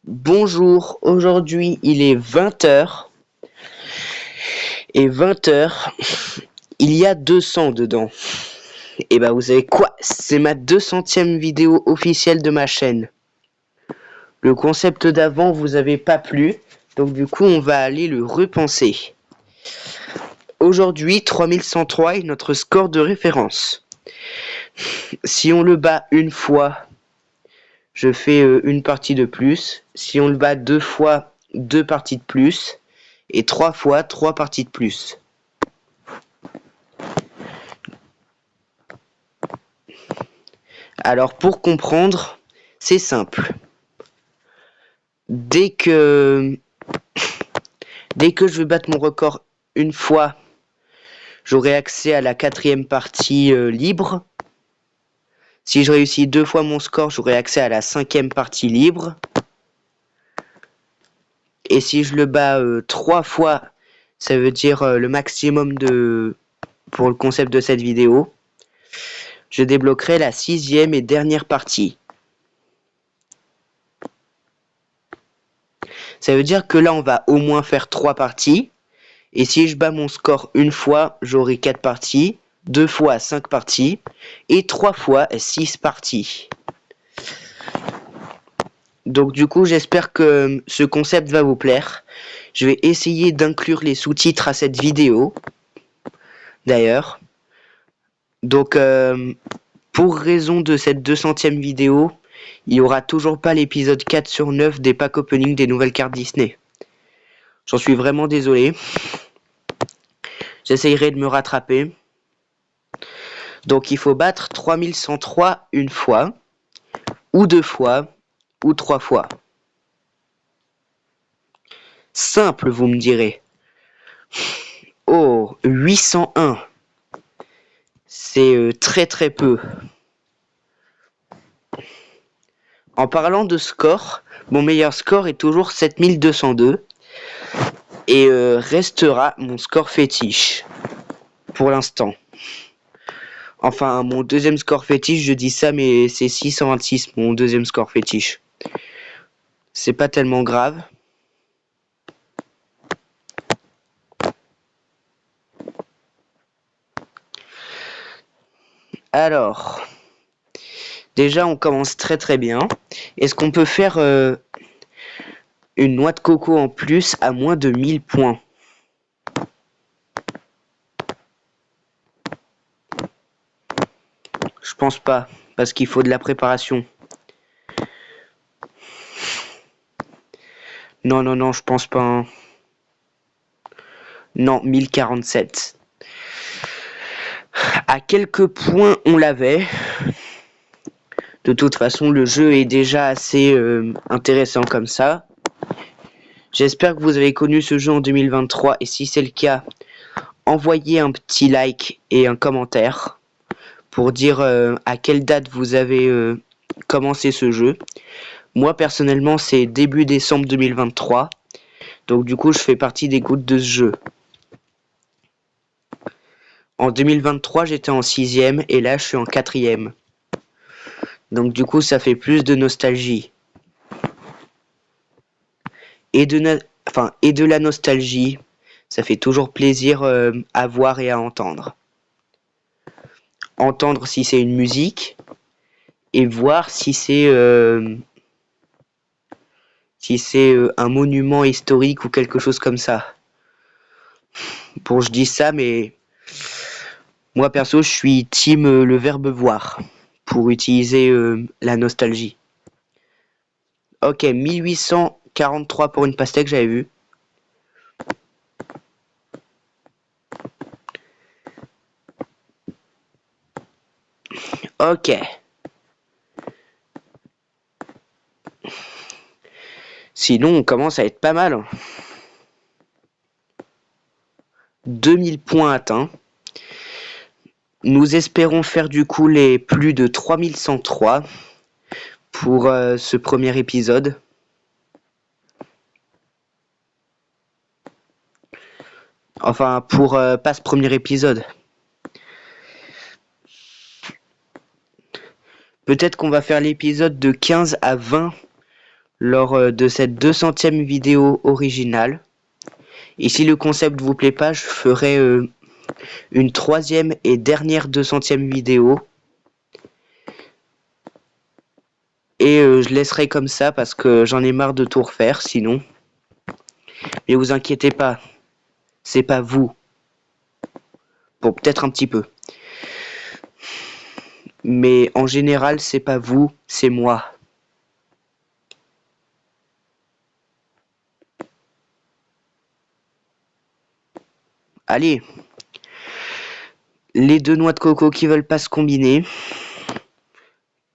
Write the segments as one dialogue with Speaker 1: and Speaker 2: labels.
Speaker 1: Bonjour, aujourd'hui il est 20 h et 20 h il y a 200 dedans. Et bah vous savez quoi? C'est ma 200e vidéo officielle de ma chaîne. Le concept d'avant vous avait pas plu, donc du coup on va aller le repenser. Aujourd'hui 3103 est notre score de référence. Si on le bat une fois, je fais une partie de plus. Si on le bat deux fois, deux parties de plus. Et trois fois, trois parties de plus. Alors pour comprendre, c'est simple. Dès que je vais battre mon record une fois, j'aurai accès à la 4e partie libre. Si je réussis 2 fois mon score, j'aurai accès à la 5e partie libre. Et si je le bats 3 fois, ça veut dire le maximum pour le concept de cette vidéo, je débloquerai la 6e et dernière partie. Ça veut dire que là, on va au moins faire 3 parties. Et si je bats mon score une fois, j'aurai 4 parties, 2 fois 5 parties, et 3 fois 6 parties. Donc du coup, j'espère que ce concept va vous plaire. Je vais essayer d'inclure les sous-titres à cette vidéo, d'ailleurs. Donc, pour raison de cette 200e vidéo, il n'y aura toujours pas l'épisode 4 sur 9 des packs opening des nouvelles cartes Disney. J'en suis vraiment désolé. J'essayerai de me rattraper. Donc il faut battre 3103 une fois, ou 2 fois, ou 3 fois. Simple, vous me direz. Oh, 801. C'est très très peu. En parlant de score, mon meilleur score est toujours 7202. Et restera mon score fétiche. Pour l'instant. Enfin, mon deuxième score fétiche, je dis ça, mais c'est 626, mon deuxième score fétiche. C'est pas tellement grave. Alors, déjà, on commence très très bien. Est-ce qu'on peut faire une noix de coco en plus à moins de 1000 points? Je pense pas, parce qu'il faut de la préparation. Non, non, non, je pense pas. Hein. Non, 1047. À quelques points on l'avait. De toute façon, le jeu est déjà assez intéressant comme ça. J'espère que vous avez connu ce jeu en 2023 et si c'est le cas, envoyez un petit like et un commentaire pour dire à quelle date vous avez commencé ce jeu. Moi personnellement c'est début décembre 2023, donc du coup je fais partie des gouttes de ce jeu. En 2023 j'étais en 6e et là je suis en 4e. Donc du coup ça fait plus de nostalgie. Et de la nostalgie, ça fait toujours plaisir à voir et à entendre. Entendre si c'est une musique et voir si c'est un monument historique ou quelque chose comme ça. Bon, je dis ça, mais moi perso, je suis team le verbe voir pour utiliser la nostalgie. Ok, 1843 pour une pastèque, j'avais vu. Ok. Sinon, on commence à être pas mal. 2000 points atteints. Nous espérons faire du coup les plus de 3103 pour ce premier épisode. Enfin, pour pas ce premier épisode. Peut-être qu'on va faire l'épisode de 15 à 20 lors de cette 200e vidéo originale. Et si le concept vous plaît pas, je ferai une 3e et dernière 200e vidéo. Et je laisserai comme ça parce que j'en ai marre de tout refaire sinon. Mais vous inquiétez pas, c'est pas vous. Bon, peut-être un petit peu. Mais en général, c'est pas vous, c'est moi. Allez, les deux noix de coco qui veulent pas se combiner.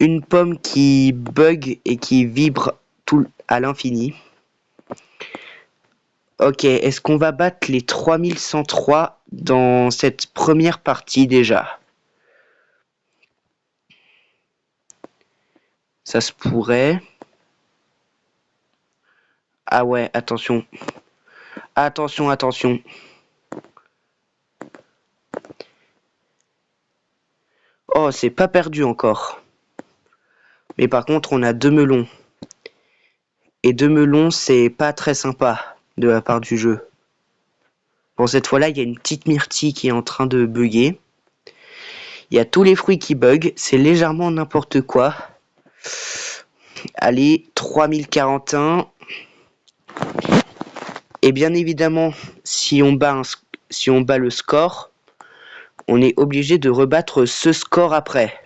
Speaker 1: Une pomme qui bug et qui vibre tout à l'infini. Ok, est-ce qu'on va battre les 3103 dans cette première partie déjà? Ça se pourrait. Ah ouais, attention. Attention, attention. Oh, c'est pas perdu encore. Mais par contre, on a deux melons. Et deux melons, c'est pas très sympa de la part du jeu. Bon, cette fois-là, il y a une petite myrtille qui est en train de bugger. Il y a tous les fruits qui bug. C'est légèrement n'importe quoi. Allez, 3041. Et bien évidemment, si on bat le score, on est obligé de rebattre ce score après.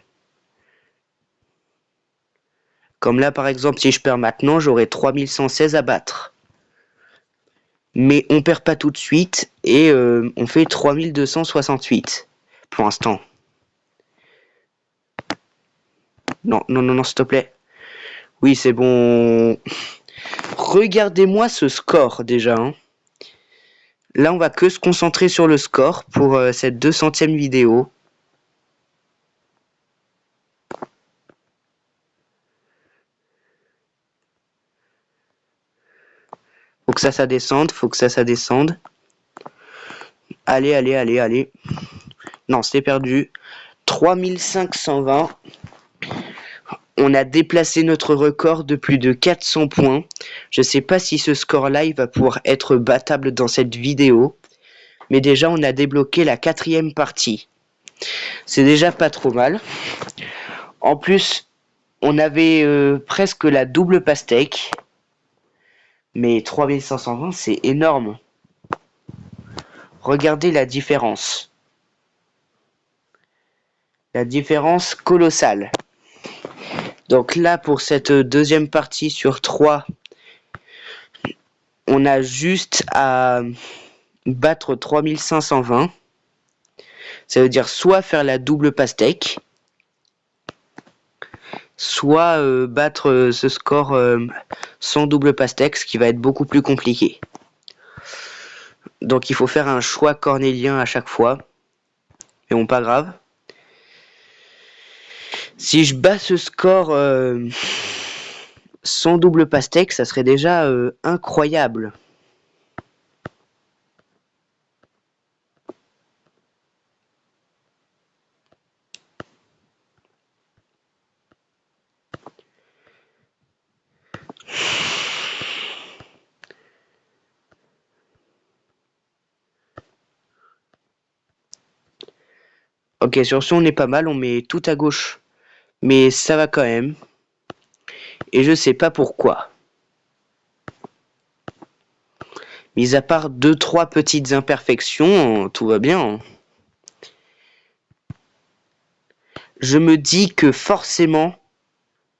Speaker 1: Comme là, par exemple, si je perds maintenant, j'aurai 3116 à battre. Mais on perd pas tout de suite et on fait 3268 pour l'instant. Non, non, non, non, s'il te plaît. Oui, c'est bon. Regardez-moi ce score déjà. Hein. Là, on va que se concentrer sur le score pour cette 200e vidéo. Faut que ça descende, faut que ça descende. Allez, allez, allez, allez. Non, c'est perdu. 3520. On a déplacé notre record de plus de 400 points. Je sais pas si ce score live va pouvoir être battable dans cette vidéo. Mais déjà, on a débloqué la 4e partie. C'est déjà pas trop mal. En plus, on avait presque la double pastèque. Mais 3520, c'est énorme. Regardez la différence. La différence colossale. Donc là, pour cette deuxième partie sur 3, on a juste à battre 3520. Ça veut dire soit faire la double pastèque, soit battre ce score sans double pastèque, ce qui va être beaucoup plus compliqué. Donc il faut faire un choix cornélien à chaque fois. Mais bon, pas grave. Si je bats ce score sans double pastèque, ça serait déjà incroyable. Ok, sur ce, on est pas mal, on met tout à gauche. Mais ça va quand même. Et je sais pas pourquoi. Mis à part 2-3 petites imperfections, tout va bien. Je me dis que forcément,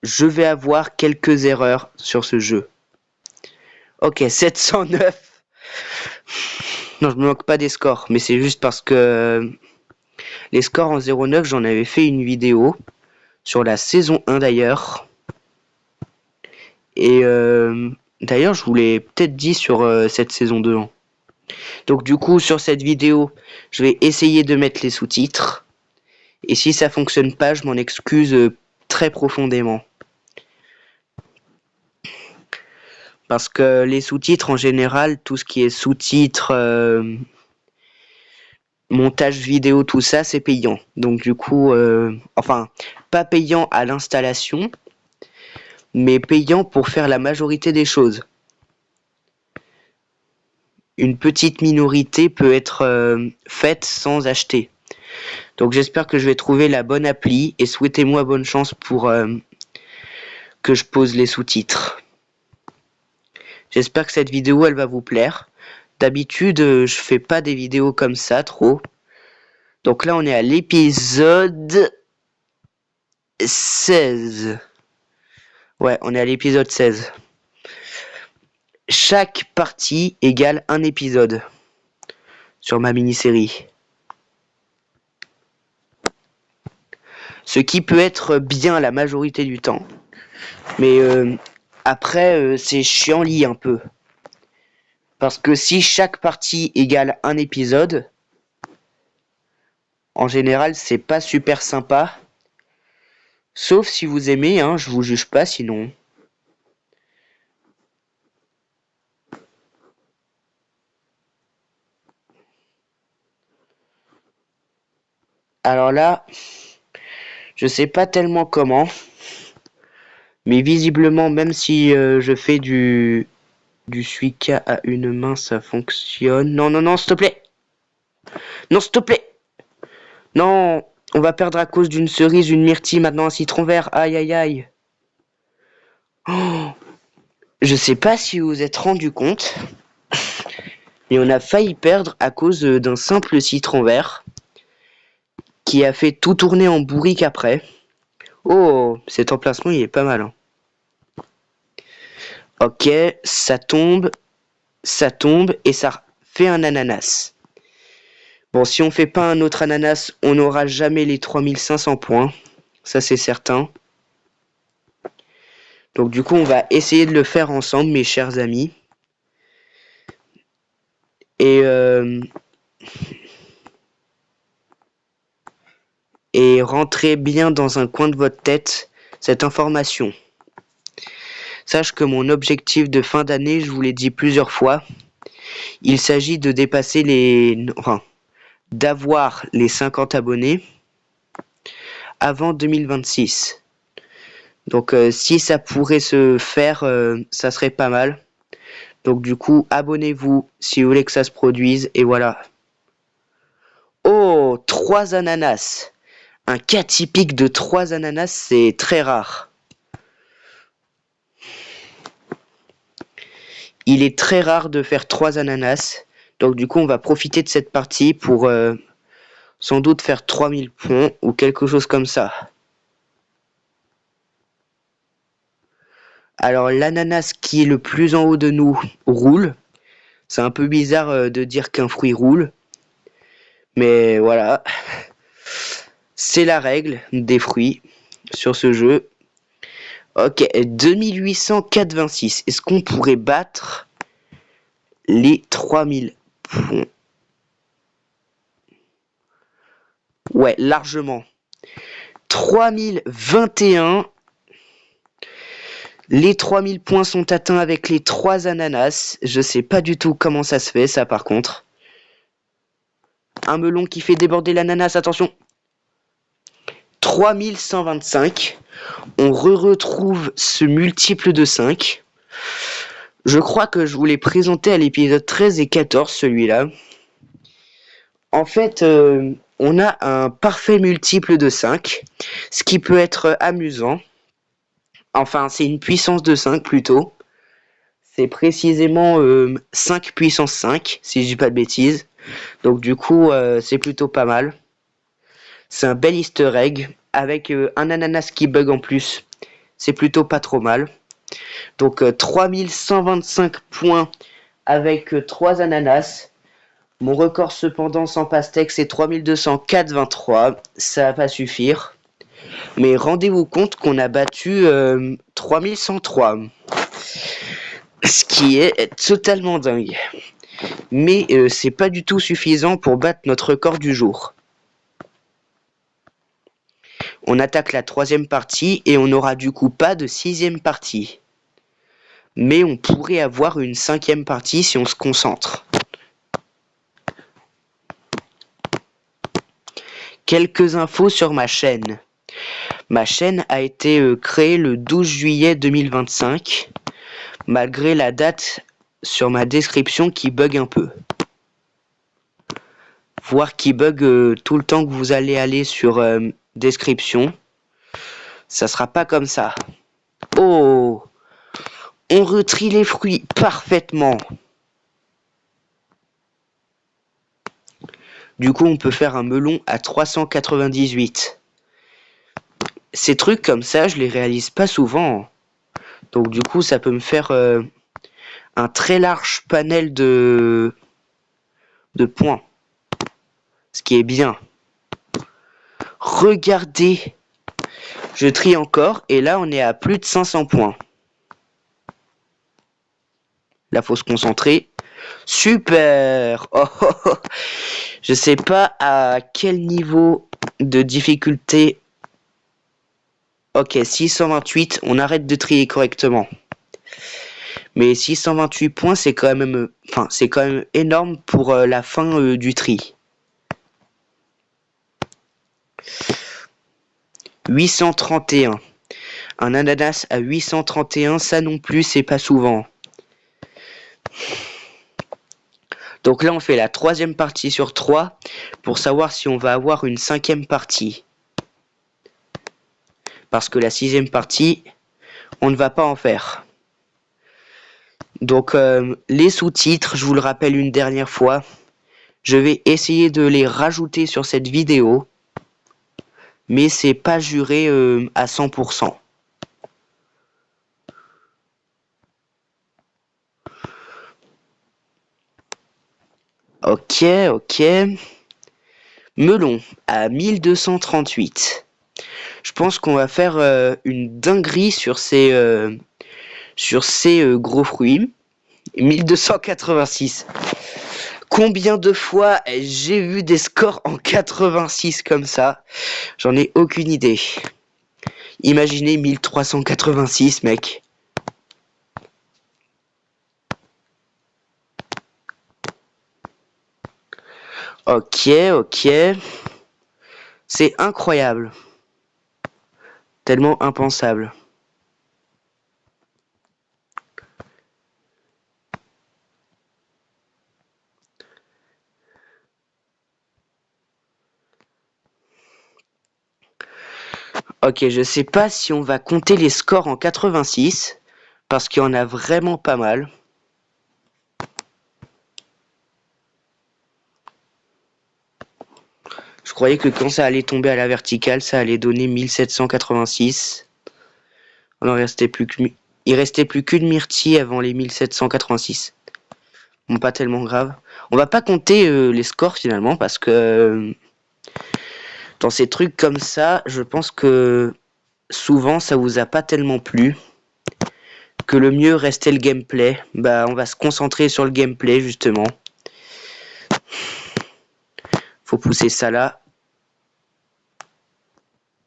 Speaker 1: je vais avoir quelques erreurs sur ce jeu. Ok, 709. Non, je me moque pas des scores, mais c'est juste parce que les scores en 09, j'en avais fait une vidéo sur la saison 1 d'ailleurs. Et d'ailleurs, je vous l'ai peut-être dit sur cette saison 2. Hein. Donc du coup, sur cette vidéo, je vais essayer de mettre les sous-titres. Et si ça fonctionne pas, je m'en excuse très profondément. Parce que les sous-titres, en général, tout ce qui est sous-titres, montage vidéo, tout ça, c'est payant. Donc du coup, enfin, pas payant à l'installation, mais payant pour faire la majorité des choses. Une petite minorité peut être faite sans acheter. Donc j'espère que je vais trouver la bonne appli et souhaitez-moi bonne chance pour que je pose les sous-titres. J'espère que cette vidéo elle va vous plaire. D'habitude je fais pas des vidéos comme ça trop. Donc là on est à l'épisode 16. Ouais, on est à l'épisode 16. Chaque partie égale un épisode sur ma mini-série. Ce qui peut être bien la majorité du temps. Mais après, c'est chiant-lit un peu. Parce que si chaque partie égale un épisode, en général, c'est pas super sympa. Sauf si vous aimez, hein, je vous juge pas sinon. Alors là, je sais pas tellement comment. Mais visiblement, même si je fais du Suica à une main, ça fonctionne. Non, non, non, s'il te plaît. Non, s'il te plaît. Non, on va perdre à cause d'une cerise, une myrtille, maintenant un citron vert. Aïe, aïe, aïe. Oh, je sais pas si vous vous êtes rendu compte, mais on a failli perdre à cause d'un simple citron vert qui a fait tout tourner en bourrique après. Oh, cet emplacement, il est pas mal. Hein. Ok, ça tombe et ça fait un ananas. Bon, si on fait pas un autre ananas, on n'aura jamais les 3500 points. Ça, c'est certain. Donc, du coup, on va essayer de le faire ensemble, mes chers amis. Et rentrez bien dans un coin de votre tête cette information. Sache que mon objectif de fin d'année, je vous l'ai dit plusieurs fois, il s'agit de dépasser d'avoir les 50 abonnés avant 2026. Donc si ça pourrait se faire, ça serait pas mal. Donc du coup, abonnez-vous si vous voulez que ça se produise. Et voilà. Oh, 3 ananas. Un cas typique de 3 ananas, c'est très rare. Il est très rare de faire 3 ananas. Donc du coup, on va profiter de cette partie pour sans doute faire 3000 points ou quelque chose comme ça. Alors l'ananas qui est le plus en haut de nous roule. C'est un peu bizarre de dire qu'un fruit roule. Mais voilà. C'est la règle des fruits sur ce jeu. Ok, 2804,26. Est-ce qu'on pourrait battre les 3000 points? Ouais, largement. 3021. Les 3000 points sont atteints avec les 3 ananas. Je sais pas du tout comment ça se fait, ça par contre. Un melon qui fait déborder l'ananas, attention. 3125. On retrouve ce multiple de 5. Je crois que je vous l'ai présenté à l'épisode 13 et 14, celui-là. En fait, on a un parfait multiple de 5, ce qui peut être amusant. Enfin, c'est une puissance de 5 plutôt. C'est précisément 5 puissance 5, si je dis pas de bêtises. Donc du coup, c'est plutôt pas mal. C'est un bel easter egg, avec un ananas qui bug en plus. C'est plutôt pas trop mal. Donc 3125 points avec 3 ananas. Mon record cependant sans pastèque c'est 3204,23. Ça va pas suffire. Mais rendez-vous compte qu'on a battu 3103. Ce qui est totalement dingue. Mais c'est pas du tout suffisant pour battre notre record du jour. On attaque la 3e partie et on n'aura du coup pas de 6e partie. Mais on pourrait avoir une 5e partie si on se concentre. Quelques infos sur ma chaîne. Ma chaîne a été créée le 12 juillet 2025, malgré la date sur ma description qui bug un peu. Voire qui bug tout le temps que vous allez aller sur description. Ça sera pas comme ça. Oh! On retrie les fruits parfaitement. Du coup, on peut faire un melon à 398. Ces trucs comme ça, je les réalise pas souvent. Donc du coup, ça peut me faire un très large panel de points. Ce qui est bien. Regardez. Je trie encore et là, on est à plus de 500 points. Là, faut se concentrer. Super! Oh, oh, oh. Je sais pas à quel niveau de difficulté. Ok, 628, on arrête de trier correctement. Mais 628 points, c'est quand même, c'est quand même énorme pour la fin du tri. 831. Un ananas à 831, ça non plus, c'est pas souvent. Donc là, on fait la troisième partie sur 3 pour savoir si on va avoir une cinquième partie. Parce que la sixième partie, on ne va pas en faire. Donc les sous-titres, je vous le rappelle une dernière fois, je vais essayer de les rajouter sur cette vidéo, mais c'est pas juré à 100%. Ok, ok. Melon à 1238. Je pense qu'on va faire une dinguerie sur ces gros fruits. 1286. Combien de fois j'ai vu des scores en 86 comme ça? J'en ai aucune idée. Imaginez 1386, mec. Ok, ok. C'est incroyable. Tellement impensable. Ok, je sais pas si on va compter les scores en 86, parce qu'il y en a vraiment pas mal. Je croyais que quand ça allait tomber à la verticale, ça allait donner 1786. Il restait plus qu'une myrtille avant les 1786. Bon, pas tellement grave. On va pas compter les scores finalement, parce que dans ces trucs comme ça, je pense que souvent ça vous a pas tellement plu. Que le mieux restait le gameplay. Bah, on va se concentrer sur le gameplay justement. Faut pousser ça là.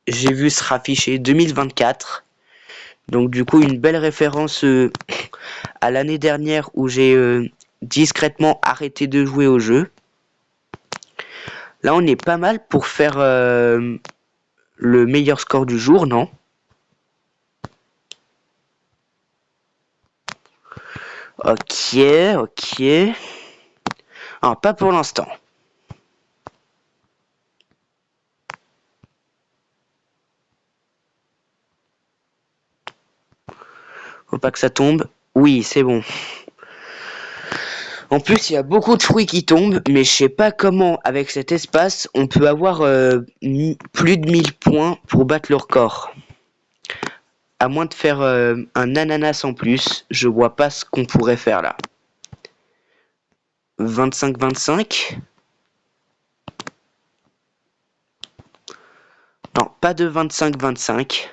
Speaker 1: J'ai vu se rafficher 2024. Donc du coup, une belle référence à l'année dernière où j'ai discrètement arrêté de jouer au jeu. Là, on est pas mal pour faire le meilleur score du jour, non? Ok, ok. Ah, pas pour l'instant. Faut pas que ça tombe. Oui, c'est bon. En plus, il y a beaucoup de fruits qui tombent, mais je sais pas comment, avec cet espace, on peut avoir plus de 1000 points pour battre le record. À moins de faire un ananas en plus, je vois pas ce qu'on pourrait faire là. 25-25. Non, pas de 25-25.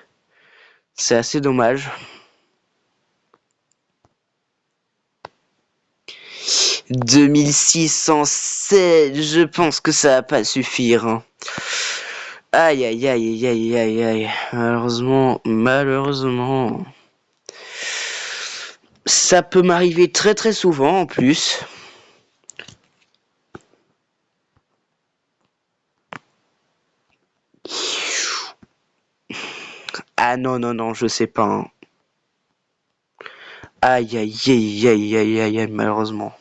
Speaker 1: C'est assez dommage. 2616, je pense que ça va pas suffire. Hein. Aïe aïe aïe aïe aïe aïe. Malheureusement. Ça peut m'arriver très très souvent en plus. Ah non, non, non, je sais pas. Hein. Aïe, aïe, aïe, aïe, aïe, aïe, aïe, malheureusement.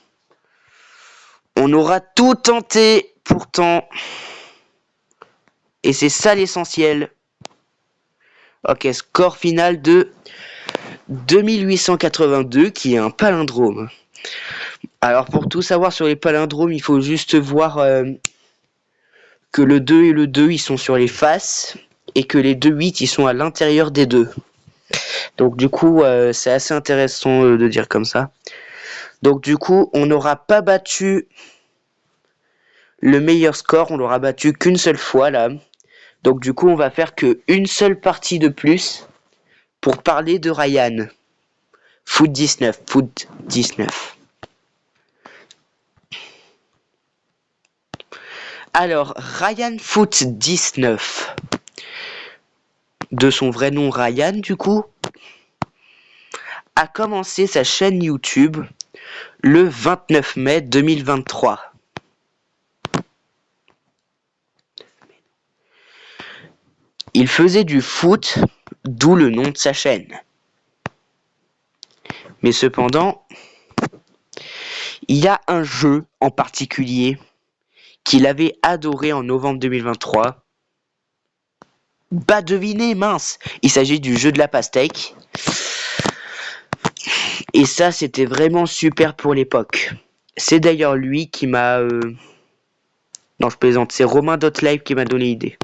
Speaker 1: On aura tout tenté, pourtant. Et c'est ça l'essentiel. Ok, score final de 2882, qui est un palindrome. Alors, pour tout savoir sur les palindromes, il faut juste voir que le 2 et le 2, ils sont sur les faces, et que les 2-8, ils sont à l'intérieur des deux. Donc, du coup, c'est assez intéressant de dire comme ça. Donc, du coup, on n'aura pas battu le meilleur score, on l'aura battu qu'une seule fois, là. Donc, du coup, on va faire qu'une seule partie de plus pour parler de Ryan. Foot 19, Foot 19. Alors, Ryan Foot 19, de son vrai nom Ryan du coup, a commencé sa chaîne YouTube le 29 mai 2023. Il faisait du foot, d'où le nom de sa chaîne. Mais cependant, il y a un jeu en particulier qu'il avait adoré en novembre 2023. Bah devinez, mince, il s'agit du jeu de la pastèque. Et ça, c'était vraiment super pour l'époque. C'est d'ailleurs lui qui m'a... Non, je plaisante, c'est Romain.live qui m'a donné l'idée.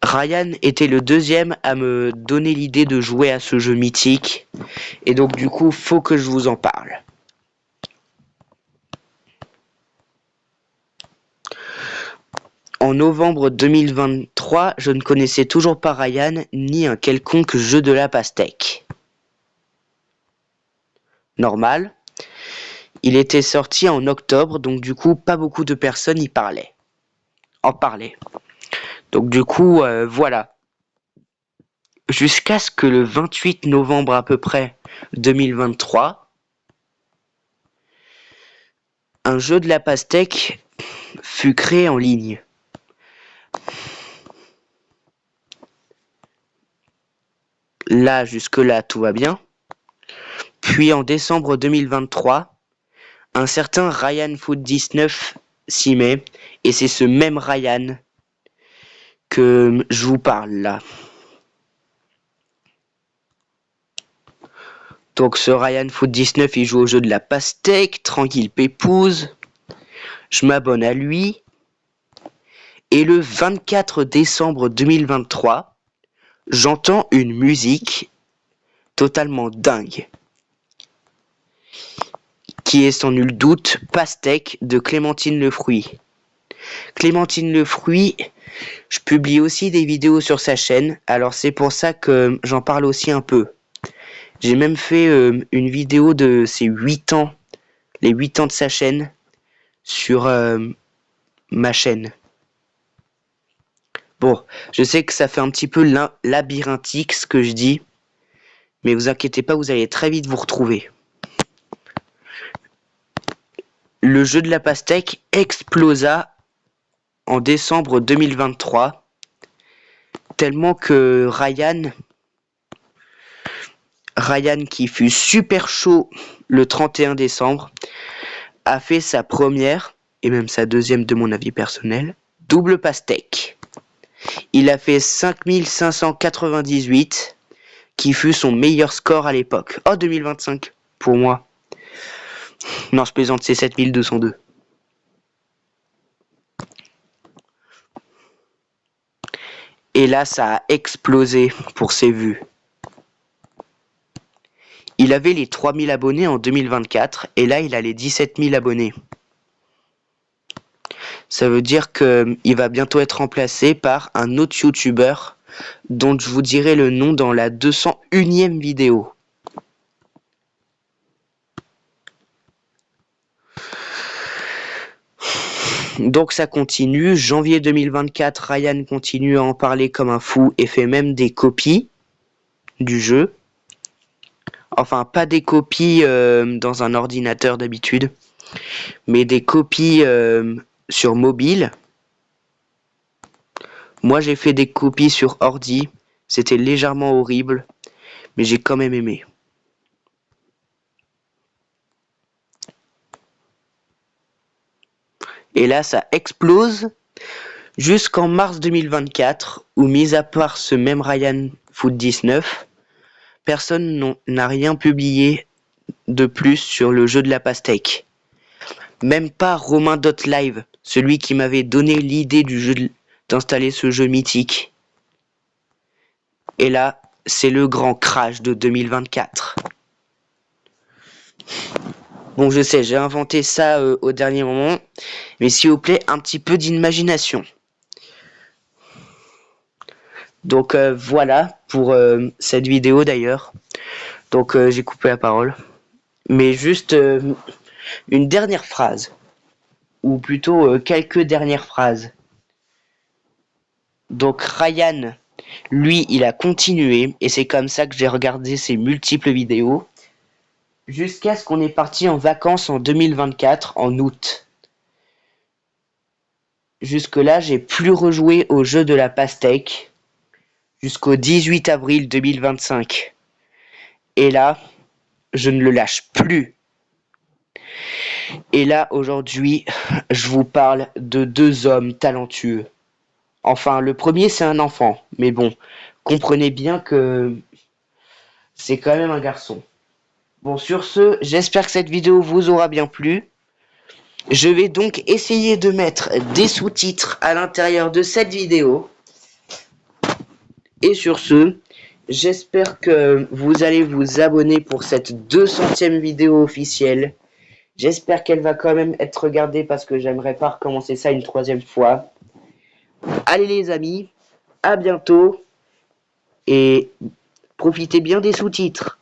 Speaker 1: Ryan était le deuxième à me donner l'idée de jouer à ce jeu mythique. Et donc du coup, faut que je vous en parle. En novembre 2023, je ne connaissais toujours pas Ryan, ni un quelconque jeu de la pastèque. Normal. Il était sorti en octobre, donc du coup, pas beaucoup de personnes en parlaient. Donc du coup, voilà. Jusqu'à ce que le 28 novembre à peu près 2023, un jeu de la pastèque fut créé en ligne. Là, jusque-là, tout va bien. Puis en décembre 2023, un certain Ryan Foot 19 s'y met, et c'est ce même Ryan que je vous parle là. Donc ce Ryan Foot 19, il joue au jeu de la pastèque, tranquille pépouze. Je m'abonne à lui. Et le 24 décembre 2023, j'entends une musique totalement dingue, qui est sans nul doute Pastèque de Clémentine Le Fruit. Clémentine Le Fruit, je publie aussi des vidéos sur sa chaîne, alors c'est pour ça que j'en parle aussi un peu. J'ai même fait une vidéo de ses 8 ans, les 8 ans de sa chaîne, sur ma chaîne. Bon, je sais que ça fait un petit peu labyrinthique ce que je dis, mais vous inquiétez pas, vous allez très vite vous retrouver. Le jeu de la pastèque explosa en décembre 2023, tellement que Ryan qui fut super chaud le 31 décembre, a fait sa première, et même sa deuxième de mon avis personnel, double pastèque. Il a fait 5598, qui fut son meilleur score à l'époque. Oh, 2025, pour moi. Non, je plaisante, c'est 7202. Et là, ça a explosé pour ses vues. Il avait les 3000 abonnés en 2024, et là, il a les 17 000 abonnés. Ça veut dire qu'il va bientôt être remplacé par un autre youtubeur dont je vous dirai le nom dans la 201e vidéo. Donc ça continue, janvier 2024, Ryan continue à en parler comme un fou et fait même des copies du jeu. Enfin, pas des copies dans un ordinateur d'habitude, mais des copies sur mobile. Moi j'ai fait des copies sur ordi, C'était légèrement horrible, mais j'ai quand même aimé. Et là, ça explose jusqu'en mars 2024, où mis à part ce même Ryan Foot 19, personne n'a rien publié de plus sur le jeu de la pastèque. Même pas Romain.live, celui qui m'avait donné l'idée du jeu d'installer ce jeu mythique. Et là, c'est le grand crash de 2024. Bon, je sais, j'ai inventé ça au dernier moment, mais s'il vous plaît, un petit peu d'imagination. Donc voilà pour cette vidéo d'ailleurs. Donc j'ai coupé la parole. Mais juste une dernière phrase. Ou plutôt quelques dernières phrases. Donc Ryan, lui, il a continué. Et c'est comme ça que j'ai regardé ses multiples vidéos. Jusqu'à ce qu'on est parti en vacances en 2024, en août. Jusque-là, j'ai plus rejoué au jeu de la pastèque. Jusqu'au 18 avril 2025. Et là, je ne le lâche plus. Et là, aujourd'hui, je vous parle de deux hommes talentueux. Enfin, le premier, c'est un enfant. Mais bon, comprenez bien que c'est quand même un garçon. Bon, sur ce, j'espère que cette vidéo vous aura bien plu. Je vais donc essayer de mettre des sous-titres à l'intérieur de cette vidéo. Et sur ce, j'espère que vous allez vous abonner pour cette 200e vidéo officielle. J'espère qu'elle va quand même être regardée parce que j'aimerais pas recommencer ça une troisième fois. Allez les amis, à bientôt et profitez bien des sous-titres.